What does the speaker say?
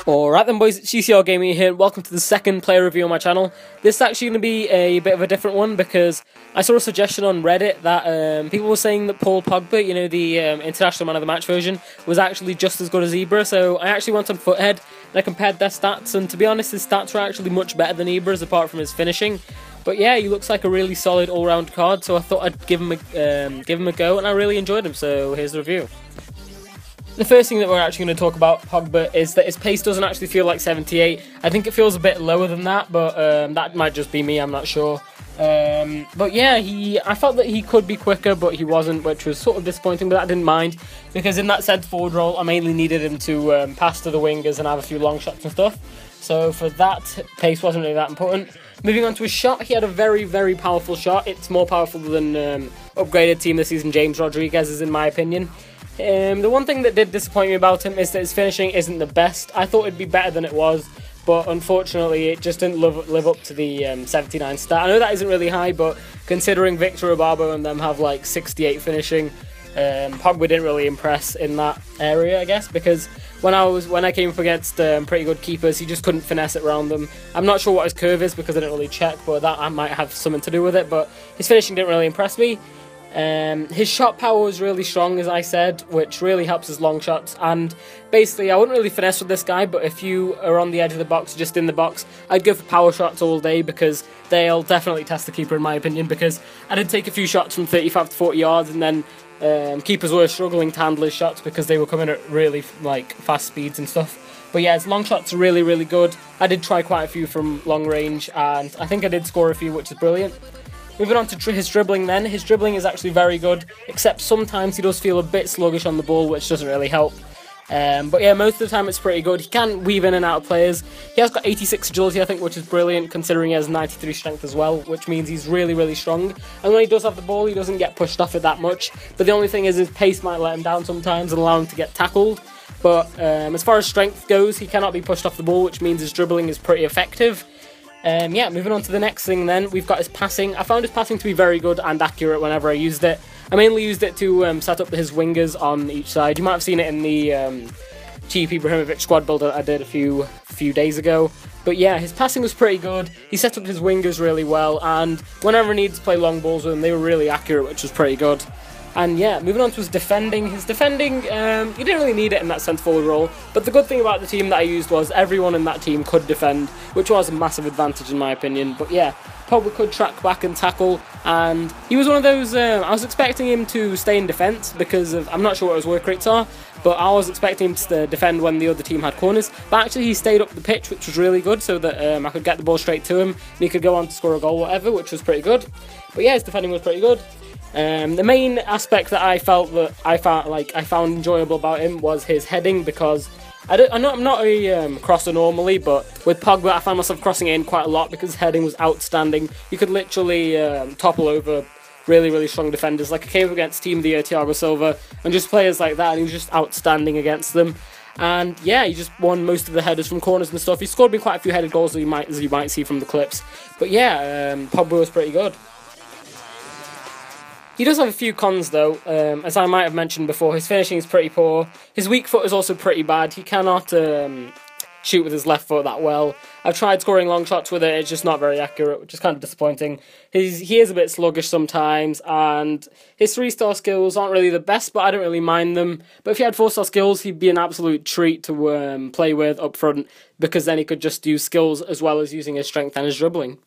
Alright then boys, it's GCRGaming here, welcome to the second player review on my channel. This is actually going to be a bit of a different one because I saw a suggestion on Reddit that people were saying that Paul Pogba, you know, the International Man of the Match version, was actually just as good as Ibra, so I actually went on Foothead and I compared their stats, and to be honest his stats were actually much better than Ibra's apart from his finishing. But yeah, he looks like a really solid all-round card, so I thought I'd give him a go, and I really enjoyed him, so here's the review. The first thing that we're actually going to talk about Pogba is that his pace doesn't actually feel like 78. I think it feels a bit lower than that, but that might just be me, I'm not sure. But yeah, I felt that he could be quicker, but he wasn't, which was sort of disappointing, but I didn't mind, because in that centre forward role, I mainly needed him to pass to the wingers and have a few long shots and stuff. So for that, pace wasn't really that important. Moving on to his shot, he had a very, very powerful shot. It's more powerful than upgraded team this season James Rodriguez's, in my opinion. The one thing that did disappoint me about him is that his finishing isn't the best. I thought it'd be better than it was, but unfortunately it just didn't live up to the 79 stat. I know that isn't really high, but considering Victor Obabo and them have like 68 finishing, Pogba didn't really impress in that area, I guess, because when I came up against pretty good keepers, he just couldn't finesse it around them. I'm not sure what his curve is because I didn't really check, but that might have something to do with it, but his finishing didn't really impress me. His shot power was really strong, as I said, which really helps his long shots, and basically I wouldn't really finesse with this guy, but if you are on the edge of the box, just in the box, I'd go for power shots all day because they'll definitely test the keeper in my opinion, because I did take a few shots from 35 to 40 yards and then keepers were struggling to handle his shots because they were coming at really like fast speeds and stuff. But yeah, his long shots are really, really good. I did try quite a few from long range and I think I did score a few, which is brilliant. Moving on to his dribbling then, his dribbling is actually very good, except sometimes he does feel a bit sluggish on the ball, which doesn't really help. But yeah, most of the time it's pretty good. He can weave in and out of players. He has got 86 agility, I think, which is brilliant, considering he has 93 strength as well, which means he's really, really strong. And when he does have the ball, he doesn't get pushed off it that much. But the only thing is his pace might let him down sometimes and allow him to get tackled. But as far as strength goes, he cannot be pushed off the ball, which means his dribbling is pretty effective. Yeah, moving on to the next thing then, we've got his passing. I found his passing to be very good and accurate whenever I used it. I mainly used it to set up his wingers on each side. You might have seen it in the cheap Ibrahimovic squad build that I did a few days ago. But yeah, his passing was pretty good. He set up his wingers really well, and whenever he needed to play long balls with them, they were really accurate, which was pretty good. And yeah, moving on to his defending. His defending, he didn't really need it in that centre-forward role, but the good thing about the team that I used was everyone in that team could defend, which was a massive advantage in my opinion. But yeah, Pogba could track back and tackle, and he was one of those, I was expecting him to stay in defence because of, I'm not sure what his work rates are, but I was expecting him to defend when the other team had corners. But actually he stayed up the pitch, which was really good, so that I could get the ball straight to him, and he could go on to score a goal or whatever, which was pretty good. But yeah, his defending was pretty good. The main aspect that I found enjoyable about him was his heading, because I'm not a crosser normally, but with Pogba I found myself crossing it in quite a lot because his heading was outstanding. You could literally topple over really, really strong defenders. Like I came up against Team the Thiago Silva and just players like that, and he was just outstanding against them. And yeah, he just won most of the headers from corners and stuff. He scored me quite a few headed goals, as you might see from the clips. But yeah, Pogba was pretty good. He does have a few cons though, as I might have mentioned before. His finishing is pretty poor. His weak foot is also pretty bad. He cannot shoot with his left foot that well. I've tried scoring long shots with it, it's just not very accurate, which is kind of disappointing. He is a bit sluggish sometimes, and his 3-star skills aren't really the best, but I don't really mind them. But if he had 4-star skills, he'd be an absolute treat to play with up front, because then he could just use skills as well as using his strength and his dribbling.